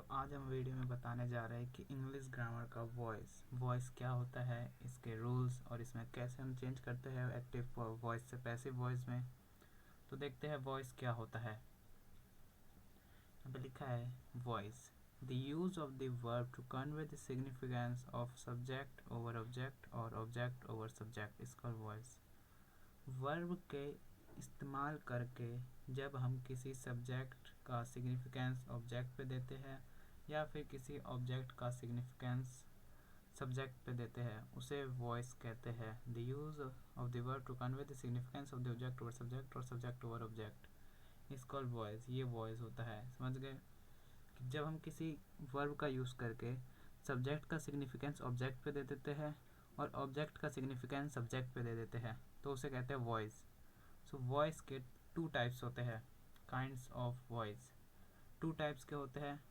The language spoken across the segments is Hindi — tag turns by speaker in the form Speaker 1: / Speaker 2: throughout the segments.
Speaker 1: तो आज हम वीडियो में बताने जा रहे हैं कि इंग्लिश ग्रामर का वॉइस क्या होता है, इसके रूल्स और इसमें कैसे हम चेंज करते हैं एक्टिव वॉइस से पैसिव वॉइस में। तो देखते हैं वॉइस क्या होता है। यहाँ पे लिखा है voice, the use of the verb to convey the significance of subject over object और object over subject is called voice. Verb के इस्तेमाल करके जब हम किसी सब्जेक्ट का सिग्निफिकेंस ऑब्जेक्ट पे देते हैं या फिर किसी ऑब्जेक्ट का सिग्निफिकेंस सब्जेक्ट पे देते हैं उसे वॉइस कहते हैं। The use of the verb to convey the significance of the object over subject और subject over object is called voice. ये वॉइस होता है। समझ गए कि जब हम किसी वर्ब का यूज़ करके सब्जेक्ट का सिग्निफिकेंस ऑब्जेक्ट पे दे देते हैं और ऑब्जेक्ट का सिग्निफिकेंस सब्जेक्ट पे दे देते हैं तो उसे कहते हैं वॉइस। सो वॉइस के टू टाइप्स होते हैं, kinds of voice. Two types के होते हैं,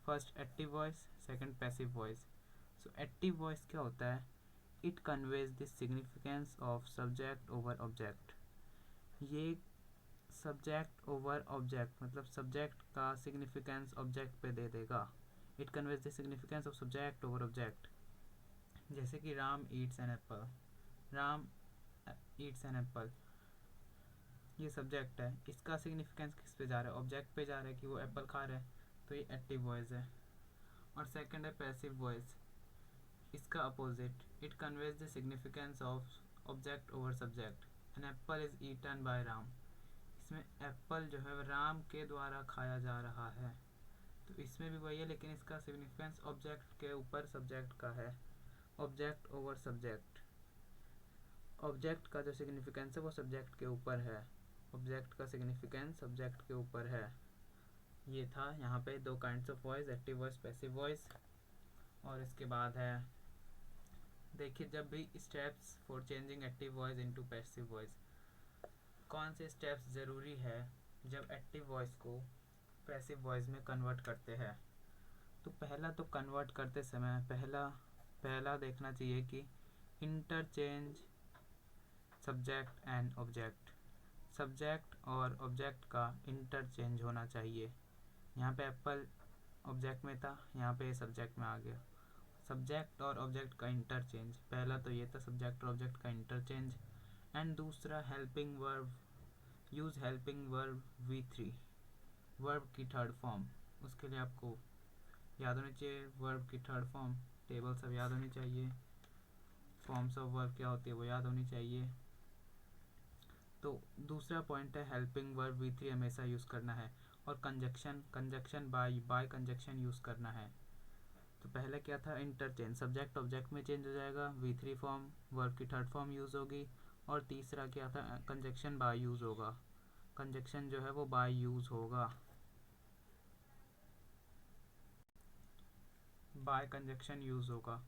Speaker 1: first active voice, second passive voice. So active voice क्या होता है? It conveys the significance of subject over object. ये सब्जेक्ट ओवर ऑब्जेक्ट मतलब सब्जेक्ट का सिग्निफिकेंस ऑब्जेक्ट पे दे देगा। It conveys the significance of subject over object. जैसे कि Ram eats an apple, Ram eats an Apple ये सब्जेक्ट है, इसका सिग्निफिकेंस किस पे जा रहा है? ऑब्जेक्ट पे जा रहा है कि वो एप्पल खा रहा है, तो ये एक्टिव वॉइस है। और सेकंड है पैसिव वॉइस, इसका opposite, it conveys the significance of object over subject. An apple is eaten by Ram, इसमें एप्पल जो है राम के द्वारा खाया जा रहा है, तो इसमें भी वही है लेकिन इसका सिग्निफिकेंस ऑब्जेक्ट के ऊपर सब्जेक्ट का है। ऑब्जेक्ट ओवर सब्जेक्ट, ऑब्जेक्ट का जो सिग्निफिकेंस है वो सब्जेक्ट के ऊपर है, ऑब्जेक्ट का सिग्निफिकेंस सब्जेक्ट के ऊपर है। ये था यहाँ पे दो kinds of voice, active voice, passive voice. और इसके बाद है, देखिए जब भी steps for changing active voice into passive voice, कौन से स्टेप्स ज़रूरी है जब एक्टिव वॉइस को पैसिव वॉइस में कन्वर्ट करते हैं। तो पहला तो कन्वर्ट करते समय पहला देखना चाहिए कि interchange subject and object, subject और ऑब्जेक्ट का इंटरचेंज होना चाहिए। यहाँ पे एप्पल ऑब्जेक्ट में था, यहाँ पे सब्जेक्ट में आ गया। सब्जेक्ट और ऑब्जेक्ट का इंटरचेंज, पहला तो ये था सब्जेक्ट और ऑब्जेक्ट का इंटरचेंज। एंड दूसरा helping verb, use helping verb V3, verb की थर्ड फॉर्म। उसके लिए आपको याद होनी चाहिए वर्ब की थर्ड फॉर्म, टेबल सब याद होनी चाहिए, फॉर्म्स ऑफ वर्ब क्या होती है वो याद होनी चाहिए। तो दूसरा पॉइंट है हेल्पिंग वर्ब V3 हमेशा यूज़ करना है। और कंजक्शन बाय कंजक्शन यूज़ करना है। तो पहले क्या था? इंटरचेंज, सब्जेक्ट ऑब्जेक्ट में चेंज हो जाएगा, V3 फॉर्म, वर्ब की थर्ड फॉर्म यूज़ होगी। और तीसरा क्या था? कंजक्शन बाय यूज़ होगा, कंजक्शन जो है वो बाय यूज़ होगा, बाय कंजक्शन यूज़ होगा।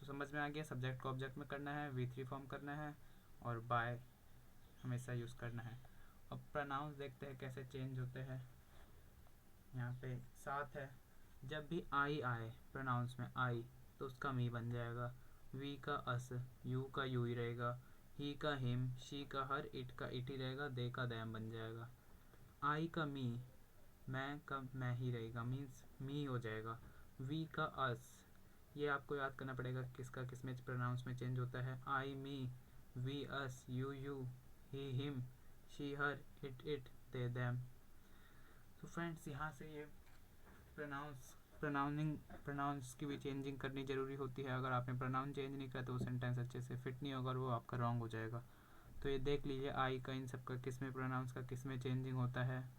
Speaker 1: तो समझ में आ गया, सब्जेक्ट को ऑब्जेक्ट में करना है, V3 फॉर्म करना है और बाय हमेशा यूज़ करना है। अब प्रोनाउंस देखते हैं कैसे चेंज होते हैं। यहाँ पे 7 है, जब भी आई आए प्रोनाउंस में आई तो उसका मी बन जाएगा, वी का अस, यू का यू ही रहेगा, ही का हिम, शी का हर, इट का इट ही रहेगा, दे का दैम बन जाएगा। आई का मी, मैं का मैं ही रहेगा, मीन्स मी हो जाएगा। वी का अस, ये आपको याद करना पड़ेगा किसका किस में प्रोनाउंस में चेंज होता है। I me, we us, you you, he him, she her, it they them. तो फ्रेंड्स यहाँ से ये प्रोनाउंस की भी चेंजिंग करनी ज़रूरी होती है। अगर आपने प्रोनाउन चेंज नहीं किया तो वो सेंटेंस अच्छे से फिट नहीं होगा और वो आपका रॉन्ग हो जाएगा। तो ये देख लीजिए आई का इन सब का किस में प्रोनाउंस का किस में चेंजिंग होता है।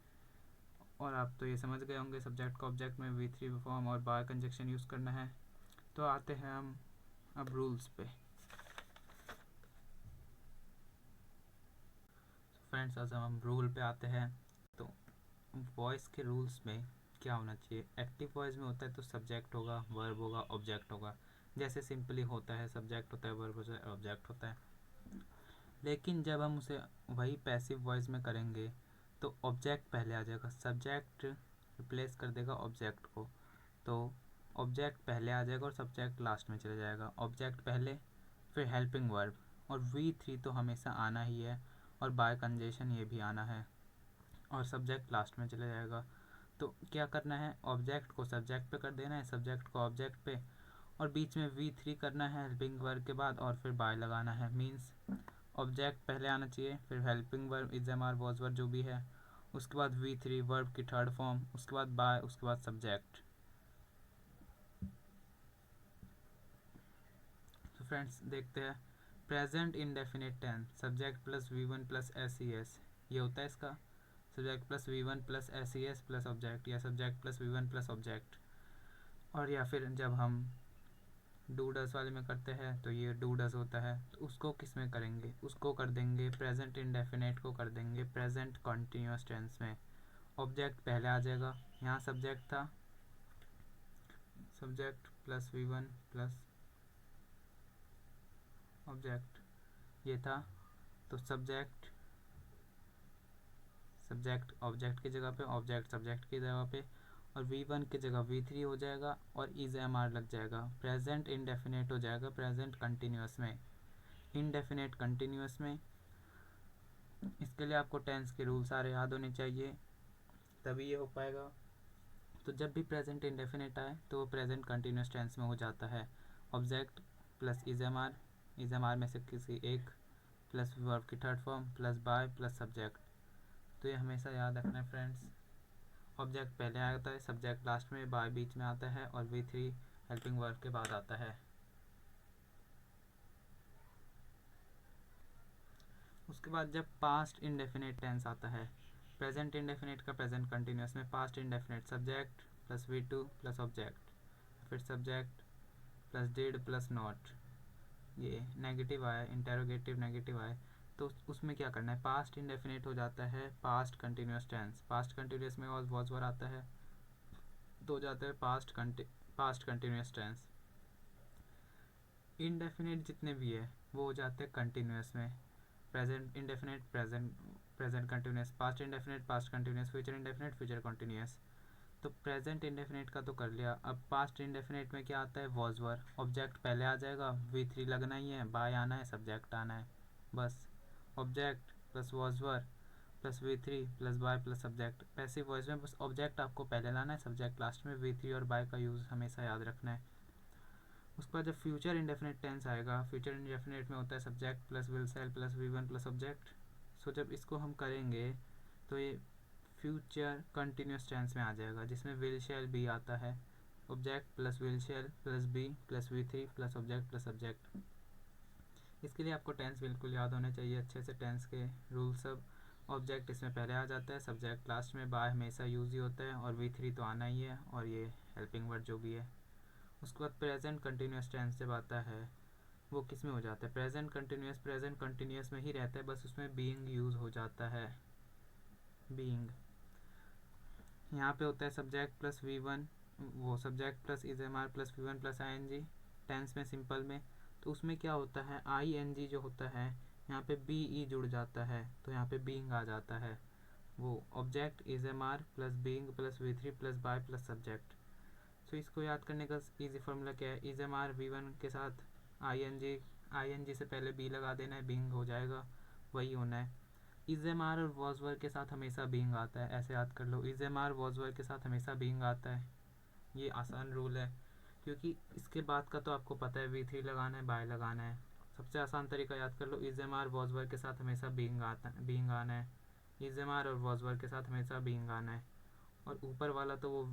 Speaker 1: और आप तो ये समझ गए होंगे सब्जेक्ट का ऑब्जेक्ट में V3 फॉर्म और बाय कंजक्शन यूज़ करना है। तो आते हैं हम अब रूल्स पे। फ्रेंड्स आज हम रूल पे आते हैं। तो वॉइस के रूल्स में क्या होना चाहिए? एक्टिव वॉइस में होता है तो सब्जेक्ट होगा, वर्ब होगा, ऑब्जेक्ट होगा, जैसे सिंपली होता है, सब्जेक्ट होता है, वर्ब होता है, ऑब्जेक्ट होता है। लेकिन जब हम उसे वही पैसिव वॉइस में करेंगे तो ऑब्जेक्ट पहले आ जाएगा, सब्जेक्ट रिप्लेस कर देगा ऑब्जेक्ट को, तो ऑब्जेक्ट पहले आ जाएगा और सब्जेक्ट लास्ट में चला जाएगा। ऑब्जेक्ट पहले, फिर हेल्पिंग वर्ब, और V3 तो हमेशा आना ही है, और बाय कंजेशन ये भी आना है, और सब्जेक्ट लास्ट में चला जाएगा। तो क्या करना है, ऑब्जेक्ट को सब्जेक्ट पे कर देना है, सब्जेक्ट को ऑब्जेक्ट पे, और बीच में V3 करना है हेल्पिंग वर्ब के बाद, और फिर बाय लगाना है। मीन्स ऑब्जेक्ट पहले आना चाहिए, फिर helping verb is am are was verb जो भी है, उसके बाद V3 वर्ब की थर्ड फॉर्म, उसके बाद बाय, उसके बाद सब्जेक्ट। तो फ्रेंड्स देखते हैं present indefinite tense, subject plus V1 plus SES, ये होता है इसका subject plus V1 plus SES plus object, या subject plus V1 plus object. और या फिर जब हम डू डस वाले में करते हैं तो ये डू डस होता है, तो उसको किस में करेंगे, उसको कर देंगे प्रेजेंट इंडेफिनिट को कर देंगे प्रेजेंट कॉन्टिन्यूस टेंस में। ऑब्जेक्ट पहले आ जाएगा, यहाँ सब्जेक्ट था, subject plus V1 plus object ये था, तो सब्जेक्ट सब्जेक्ट ऑब्जेक्ट की जगह पे, ऑब्जेक्ट सब्जेक्ट की जगह पे, और V1 की जगह V3 हो जाएगा और इज एम आर लग जाएगा, प्रेजेंट इंडेफिनिट हो जाएगा प्रेजेंट कंटिन्यूस में, इंडेफिनिट कंटिन्यूस में। इसके लिए आपको टेंस के रूल सारे याद होने चाहिए, तभी ये हो पाएगा। तो जब भी प्रेजेंट इंडेफिनिट आए तो वो प्रेजेंट कंटिन्यूस टेंस में हो जाता है, object plus is am are में से किसी एक, प्लस वर्ब की third form, plus by, plus subject. तो ये हमेशा याद रखना है फ्रेंड्स, ऑब्जेक्ट पहले आता है, सब्जेक्ट लास्ट में, बाय बीच में आता है, और V3 हेल्पिंग वर्ब के बाद आता है। उसके बाद जब पास्ट इंडेफिनिट टेंस आता है, प्रेजेंट इंडेफिनिट का प्रेजेंट कंटिन्यूस में past indefinite, subject plus V2 plus object, फिर subject plus did plus not, ये नेगेटिव आया, इंटेरोगेटिव नेगेटिव आए, तो उसमें क्या करना है, पास्ट इंडेफिनिट हो जाता है past continuous tense, past continuous में वॉज वर आता है तो हो जाता है पास्ट कंटिन्यूस टेंस। इंडेफिनिट जितने भी है वो हो जाते हैं कंटिन्यूस में, present indefinite present continuous, past indefinite past continuous, future indefinite future continuous. तो प्रेजेंट इंडेफिनिट का तो कर लिया, अब पास्ट इंडेफिनिट में क्या आता है, वॉज वर, ऑब्जेक्ट पहले आ जाएगा, V3 लगना ही है, बाय आना है, सब्जेक्ट आना है, बस object plus was were plus V3 plus by plus subject. Passive voice में बस ऑब्जेक्ट आपको पहले लाना है, सब्जेक्ट लास्ट में, V3 और बाय का यूज़ हमेशा याद रखना है। उसके बाद जब फ्यूचर इंडेफिनिट टेंस आएगा, फ्यूचर इंडेफिनिट में होता है subject plus will shall plus V1 plus object. So जब इसको हम करेंगे तो ये फ्यूचर कंटिन्यूस टेंस में आ जाएगा, जिसमें विल शेल बी आता है, object plus will shall plus be plus V3 plus object plus subject. इसके लिए आपको टेंस बिल्कुल याद होने चाहिए अच्छे से, टेंस के रूल सब। ऑब्जेक्ट इसमें पहले आ जाता है, सब्जेक्ट लास्ट में, बाय हमेशा यूज़ ही होता है, और V3 तो आना ही है, और ये हेल्पिंग वर्ड जो भी है। उसके बाद प्रेजेंट कंटिन्यूस टेंस जब आता है वो किस में हो जाता है, प्रेजेंट कंटिन्यूस में ही रहता है, बस उसमें बीइंग यूज़ हो जाता है, बीइंग। यहाँ पे होता है सब्जेक्ट प्लस V1, वो subject plus is am are plus V1 plus ING tense में, सिंपल में। तो उसमें क्या होता है, ING जो होता है यहाँ पे BE जुड़ जाता है, तो यहाँ पे बीइंग आ जाता है, वो object is am are plus being plus V3 plus by plus subject. तो इसको याद करने का इजी फार्मूला क्या है, इज एम आर V1 के साथ ING से पहले बी लगा देना है, बीइंग हो जाएगा, वही होना है। इज एम आर और वॉज वर के साथ हमेशा बीइंग आता है, ऐसे याद कर लो, is am are was were के साथ हमेशा बीइंग आता है, ये आसान रूल है, क्योंकि इसके बाद का तो आपको पता है V3 लगाना है, बाय लगाना है। सबसे आसान तरीका याद कर लो, is am are was were के साथ हमेशा बीइंग आना है, इज एम आर और वॉज वर के साथ हमेशा बीइंग आना है, और ऊपर वाला तो वो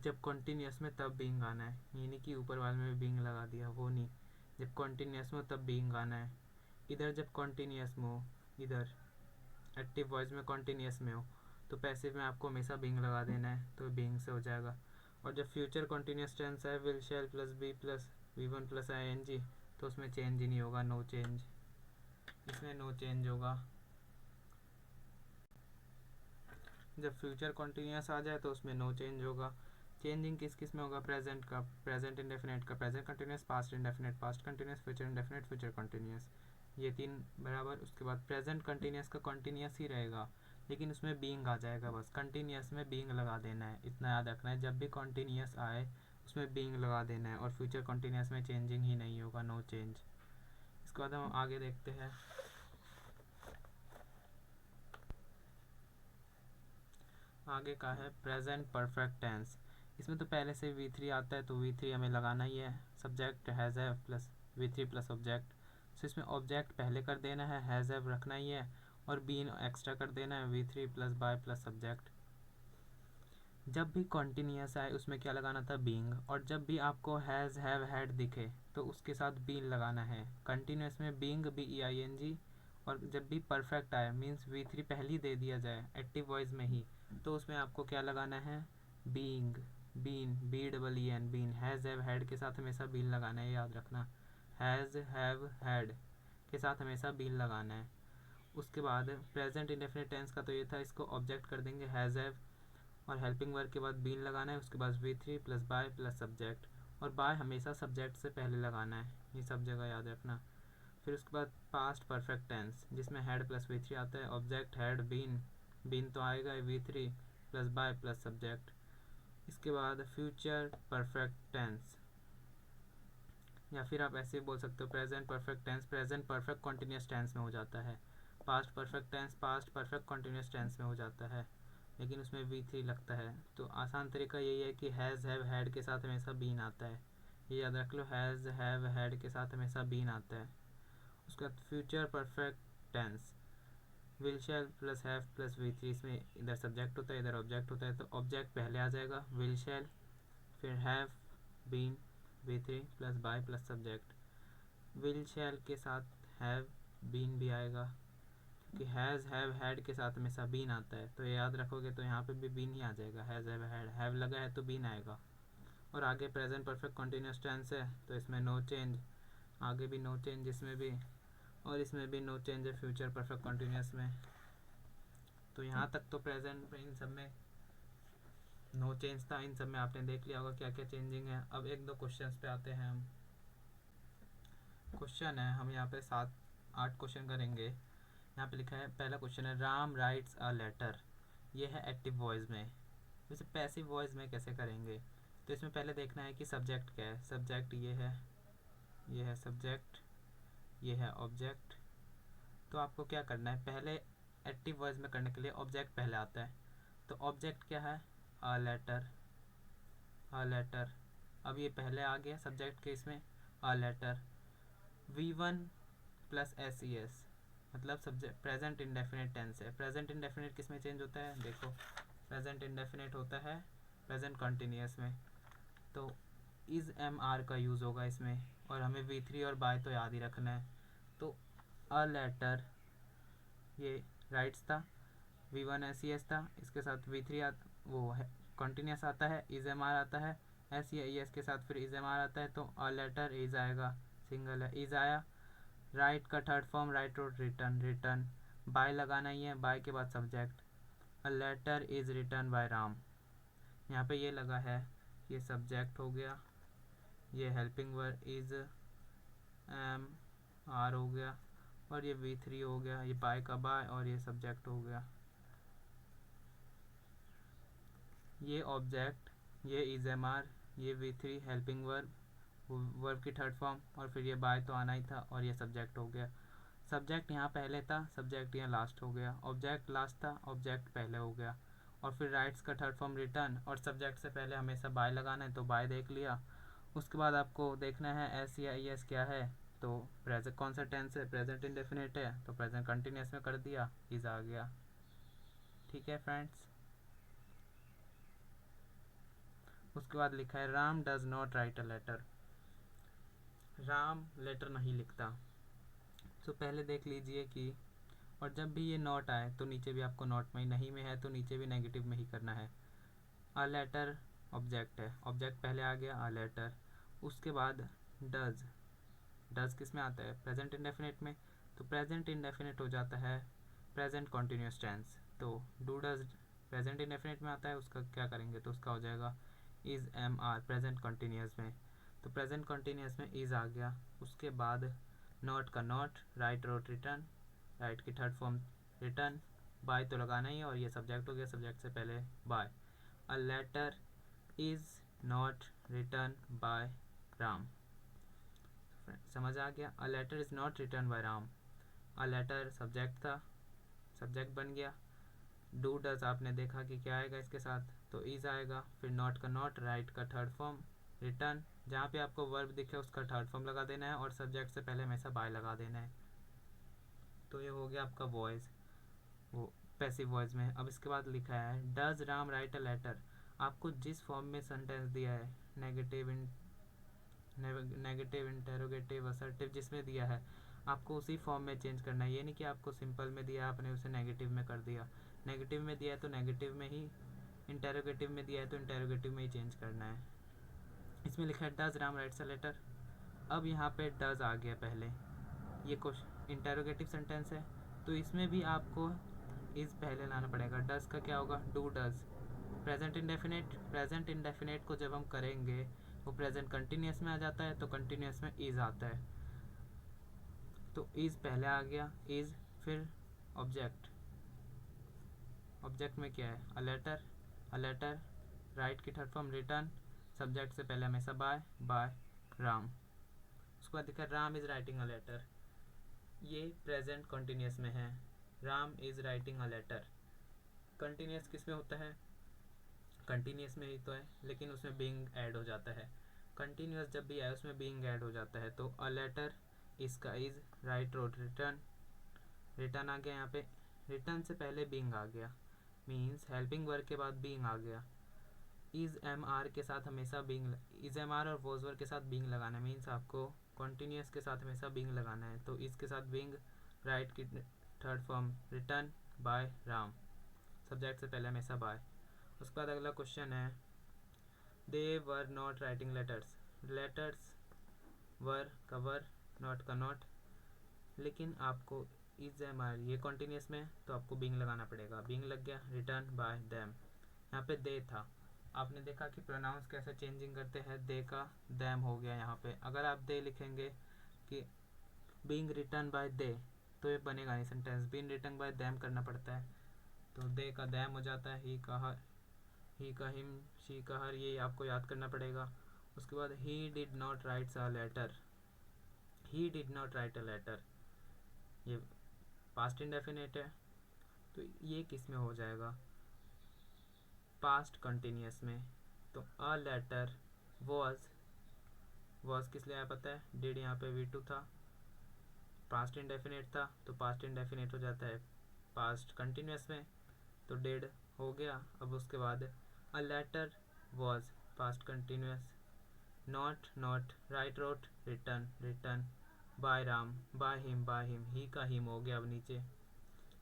Speaker 1: जब कॉन्टीन्यूस में तब बीइंग आना है, ये नहीं कि ऊपर वाले में बीइंग लगा दिया, वो नहीं, जब कॉन्टीन्यूस में तब बीइंग आना है। इधर जब कॉन्टीन्यूस में हो, इधर एक्टिव वॉइस में कॉन्टीन्यूस में हो, तो पैसिव में आपको हमेशा बीइंग लगा देना है, तो बीइंग से हो जाएगा। और जब फ्यूचर कॉन्टीन्यूस टेंस है, will shall plus be plus V1 plus ING, तो उसमें चेंज ही नहीं होगा, नो चेंज, इसमें नो चेंज होगा। जब फ्यूचर कॉन्टीन्यूस आ जाए तो उसमें नो चेंज होगा। चेंजिंग किस किस में होगा, प्रेजेंट का प्रेजेंट इंडेफिनिट का present continuous, past indefinite past continuous, future indefinite future continuous, ये तीन बराबर। उसके बाद प्रेजेंट कंटिन्यूस का कंटिन्यूस ही रहेगा, लेकिन उसमें बीइंग आ जाएगा, बस कंटिन्यूस में बीइंग लगा देना है, इतना याद रखना है, जब भी कंटिन्यूस आए उसमें बीइंग लगा देना है, और फ्यूचर कंटिन्यूस में चेंजिंग ही नहीं होगा, नो चेंज। इसके बाद हम आगे देखते हैं, आगे का है प्रेजेंट परफेक्ट टेंस। इसमें तो पहले से V3 आता है, तो V3 हमें लगाना ही है। Subject has have plus V3 plus object. So इसमें ऑब्जेक्ट पहले कर देना है, हैज़ हैव रखना ही है, और बीन एक्स्ट्रा कर देना है, V3 plus by plus subject. जब भी कॉन्टिन्यूस आए उसमें क्या लगाना था, बीइंग। और जब भी आपको हैज़ हैव हैड दिखे तो उसके साथ बीन लगाना है। कंटिन्यूस में बीइंग BEING। और जब भी परफेक्ट आए मीन्स V3 पहले ही दे दिया जाए एक्टिव वॉइस में ही, तो उसमें आपको क्या लगाना है, being, been, BEEN, been. Has have had के साथ हमेशा बीन लगाना है, याद रखना। हैज़ हैव हैड के साथ हमेशा बीन लगाना है। उसके बाद प्रेजेंट इंडेफिनिट टेंस का तो ये था, इसको ऑब्जेक्ट कर देंगे हैज़ हैव, और हेल्पिंग वर्ब के बाद बीन लगाना है। उसके बाद V3 plus by plus subject, और बाय हमेशा सब्जेक्ट से पहले लगाना है, ये सब जगह याद रखना। फिर उसके बाद पास्ट परफेक्ट टेंस जिसमें हैड प्लस V3 आता है, ऑब्जेक्ट हैड बीन, बीन तो आएगा V3 plus by plus subject. इसके बाद फ्यूचर परफेक्ट टेंस, या फिर आप ऐसे बोल सकते हो present perfect tense present perfect continuous tense में हो जाता है। Past perfect tense past perfect continuous tense में हो जाता है, लेकिन उसमें V3 लगता है। तो आसान तरीका यही है कि हैज़ हैव हैड के साथ हमेशा बीन आता है, ये याद रख लो, हैज़ हैव हैड के साथ हमेशा बीन आता है। उसके बाद future perfect tense will shall plus have plus V3, इसमें इधर सब्जेक्ट होता है इधर ऑब्जेक्ट होता है, तो ऑब्जेक्ट पहले आ जाएगा विल शैल, फिर have, been, V3 plus by plus subject. Will shall के साथ हैव बीन भी आएगा, क्योंकि हैज़ हैव हैड के साथ हमेशा बीन आता है, तो ये याद रखोगे तो यहाँ पे भी बीन ही आ जाएगा। हैज़ हैव हैव लगा है तो बीन आएगा। और आगे प्रेजेंट परफेक्ट कंटिन्यूस टेंस है, तो इसमें नो चेंज, आगे भी नो चेंज इसमें भी, और इसमें भी नो चेंज है फ्यूचर परफेक्ट कंटिन्यूस में। तो यहाँ तक तो प्रेजेंट में इन सब में नो चेंज था, इन सब में आपने देख लिया होगा क्या क्या चेंजिंग है। अब एक दो क्वेश्चंस पे आते हैं हम। क्वेश्चन है, हम यहाँ पे 7-8 क्वेश्चन करेंगे। यहाँ पे लिखा है, पहला क्वेश्चन है राम राइट्स अ लेटर, ये है एक्टिव वॉइस में। वैसे पैसिव वॉइस में कैसे करेंगे, तो इसमें पहले देखना है कि सब्जेक्ट क्या है। सब्जेक्ट ये है सब्जेक्ट, ये है ऑब्जेक्ट। तो आपको क्या करना है, पहले एक्टिव वॉइस में करने के लिए ऑब्जेक्ट पहले आता है। तो ऑब्जेक्ट क्या है, अ लेटर, अ लेटर। अब ये पहले आ गया सब्जेक्ट के इसमें, a letter. V1 plus SES मतलब सब्जेक्ट प्रेजेंट इंडेफिनिट टेंस है। प्रेजेंट इंडेफिनिट किस में चेंज होता है, देखो प्रेजेंट इंडेफिनिट होता है प्रेजेंट कंटिन्यूस में, तो इज MR का यूज़ होगा इसमें, और हमें V3 और बाय तो याद ही रखना है। तो अ लेटर ये राइट्स था, V1 SES था, इसके साथ V3 वो है कंटिन्यूस आता है, इज MR आता है, SES के साथ फिर इज MR आता है, तो अ लेटर इज आएगा, सिंगल है इज आया। राइट का थर्ड फॉर्म राइट और रिटर्न, रिटर्न बाय लगाना ही है, बाय के बाद subject. A letter is written by Ram, यहाँ पे ये लगा है, ये सब्जेक्ट हो गया, ये हेल्पिंग वर्ब इज MR हो गया, और ये V3 हो गया, ये बाय का बाय, और ये सब्जेक्ट हो गया। ये ऑब्जेक्ट, ये इज MR, ये V3 हेल्पिंग वर्ब, वर्ब की थर्ड फॉर्म, और फिर ये बाय तो आना ही था, और ये सब्जेक्ट हो गया। सब्जेक्ट यहाँ पहले था, सब्जेक्ट यहाँ लास्ट हो गया, ऑब्जेक्ट लास्ट था, ऑब्जेक्ट पहले हो गया। और फिर राइट्स का थर्ड फॉर्म रिटर्न, और सब्जेक्ट से पहले हमेशा बाय लगाना है, तो बाय देख लिया। उसके बाद आपको देखना है एस या ES क्या है, तो प्रेजेंट कौन सा टेंस है, प्रेजेंट इंडेफिनिट है, तो प्रेजेंट कंटिन्यूस में कर दिया, इज आ गया। ठीक है फ्रेंड्स। उसके बाद लिखा है Ram does not write a letter, Ram letter नहीं लिखता। तो पहले देख लीजिए कि, और जब भी ये नॉट आए तो नीचे भी आपको नॉट में, नहीं में है तो नीचे भी नेगेटिव में ही करना है। अ लेटर ऑब्जेक्ट है, ऑब्जेक्ट पहले आ गया अ लेटर। उसके बाद डज, डज किस में आता है, प्रेजेंट इंडेफिनिट में, तो प्रेजेंट इंडेफिनिट हो जाता है प्रेजेंट कॉन्टिन्यूस टेंस। तो डू डज प्रेजेंट इंडेफिनिट में आता है, उसका क्या करेंगे, तो उसका हो जाएगा इज MR प्रेजेंट कॉन्टिन्यूस में, तो प्रेजेंट कॉन्टिन्यूस में इज आ गया। उसके बाद नॉट का not, write wrote return, right की थर्ड फॉर्म रिटर्न, बाय तो लगाना ही है, और ये सब्जेक्ट हो गया, सब्जेक्ट से पहले by. A letter is not written by Ram, समझ आ गया। A letter is not written by Ram, a letter subject था, सब्जेक्ट बन गया, डू डज आपने देखा कि क्या आएगा इसके साथ, तो इज आएगा। फिर नॉट का नॉट, राइट का थर्ड फॉर्म, रिटर्न जहाँ पे आपको वर्ब दिखे उसका थर्ड फॉर्म लगा देना है और सब्जेक्ट से पहले हमेशा बाय लगा देना है। तो ये हो गया आपका वॉइस, वो पैसिव वॉइस में। अब इसके बाद लिखा है does Ram write a letter. आपको जिस फॉर्म में सेंटेंस दिया है, नेगेटिव इंटेरोगेटिव असर्टिव जिसमें दिया है, आपको उसी फॉर्म में चेंज करना है। ये नहीं कि आपको सिंपल में दिया आपने उसे नेगेटिव में कर दिया। नेगेटिव में दिया है तो नेगेटिव में ही, इंटेरोगेटिव में दिया है तो इंटेरोगेटिव में ही चेंज करना है। इसमें लिखा है does Ram writes a letter. अब यहाँ पे डज आ गया पहले, ये क्वेश्चन इंटेरोगेटिव सेंटेंस है तो इसमें भी आपको इज पहले लाना पड़ेगा। डज का क्या होगा, डू डज। प्रेजेंट इंडेफिनेट को जब हम करेंगे वो प्रेजेंट कंटिन्यूस में आ जाता है, तो कंटिन्यूस में इज आता है, तो इज पहले आ गया, इज। फिर ऑब्जेक्ट, ऑब्जेक्ट में क्या है, अ लेटर, राइट की थर्ड फॉर्म रिटर्न, सब्जेक्ट से पहले हमेशा बाय, बाय राम। उसके बाद देखा Ram is writing a letter, ये प्रेजेंट कंटिन्यूस में है, Ram is writing a letter. Continuous किस में होता है, कंटिन्यूस में ही तो है, लेकिन उसमें बीइंग ऐड हो जाता है। कंटिन्यूस जब भी आए उसमें बीइंग ऐड हो जाता है। तो अ लेटर, इसका is, write wrote written, written आ गया यहाँ पे, रिटर्न से पहले बीइंग आ गया, मीन्स हेल्पिंग वर्ब के बाद बीइंग आ गया। इज एम आर के साथ हमेशा बीइंग, इज एम आर और वॉज वर्ब के साथ बीइंग लगाना है, मीन्स आपको कॉन्टीन्यूस के साथ हमेशा बीइंग लगाना है। तो इसके साथ बीइंग, राइट की third form written, by Ram, subject से पहले हमेशा बाय। उसके बाद अगला क्वेश्चन है they were not writing letters. Letters were का वर, नॉट का नॉट, लेकिन आपको इज एम आर ये कॉन्टीन्यूस में तो आपको बीइंग लगाना पड़ेगा, बीइंग लग गया, रिटर्न बाय देम। यहाँ पे दे था, आपने देखा कि प्रोनाउंस कैसे चेंजिंग करते हैं, दे का दैम हो गया यहाँ पे। अगर आप दे लिखेंगे कि बीइंग रिटर्न बाय दे तो ये बनेगा नहीं sentence, being written by them करना पड़ता है, तो दे का दैम हो जाता है, ही का हर, ही का हिम, शी का हर, ये आपको याद करना पड़ेगा। उसके बाद he did not write a letter, he did not write a letter, ये पास्ट इंडेफिनेट है, तो ये किस में हो जाएगा, पास्ट कंटिन्यूस में। तो अ लेटर वॉज किस लिए आया पता है, डिड यहाँ पे V2 था, पास्ट इंडेफिनेट था तो पास्ट इंडेफिनेट हो जाता है पास्ट कंटिन्यूस में, तो डिड हो गया। अब उसके बाद a letter was, past continuous, not write wrote written by Ram, by him, he का हिम हो गया। अब नीचे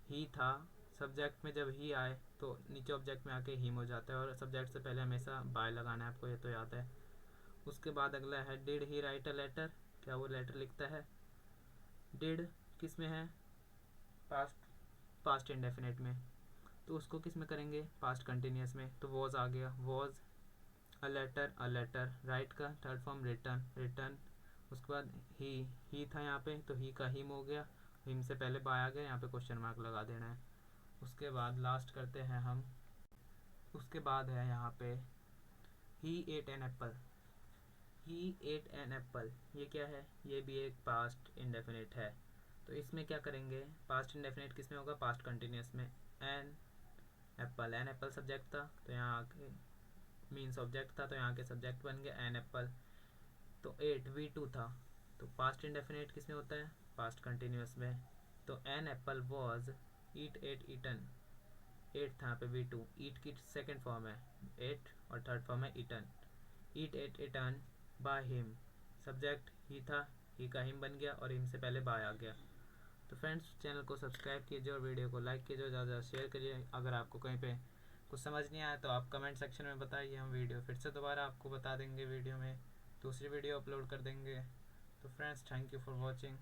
Speaker 1: ही था, सब्जेक्ट में जब ही आए तो नीचे ऑब्जेक्ट में आके हिम हो जाता है, और सब्जेक्ट से पहले हमेशा बाय लगाना है आपको, ये तो याद है। उसके बाद अगला है did he write a letter, क्या वो लेटर लिखता है। डिड किस में है, पास्ट इंडेफिनेट में, तो उसको किस में करेंगे, पास्ट कंटिन्यूस में, तो वॉज आ गया, वॉज अ लेटर, राइट का थर्ड फॉर्म रिटर्न। उसके बाद ही था यहाँ पे तो ही का हिम हो गया, हिम से पहले बाय आ गया, यहाँ पे क्वेश्चन मार्क लगा देना है। उसके बाद लास्ट करते हैं हम, उसके बाद है यहाँ पे ही eight an apple, he eight an apple, ये क्या है, ये भी एक पास्ट इंडेफिनेट है। तो इसमें क्या करेंगे, पास्ट इंडेफिनेट किस में होगा, पास्ट कंटिन्यूस में। एन एप्पल सब्जेक्ट था तो यहाँ आके मीन्स ऑब्जेक्ट था तो यहाँ के सब्जेक्ट बन गया एन एप्पल। तो 8 V2 था, तो पास्ट इंडेफिनेट किस में होता है, पास्ट कंटिन्यूस में। तो an apple was eat ate eaten, 8 था यहाँ पे V2, ईट की सेकेंड फॉर्म है 8 और थर्ड फॉर्म है eaten, eat ate eaten by him, subject he था, ही का हिम बन गया और हिम से पहले बाय आ गया। तो फ्रेंड्स चैनल को सब्सक्राइब कीजिए और वीडियो को लाइक कीजिए, ज़्यादा शेयर करिए। अगर आपको कहीं पे कुछ समझ नहीं आया तो आप कमेंट सेक्शन में बताइए, हम वीडियो फिर से दोबारा आपको बता देंगे, वीडियो में दूसरी वीडियो अपलोड कर देंगे। तो friends thank you for watching.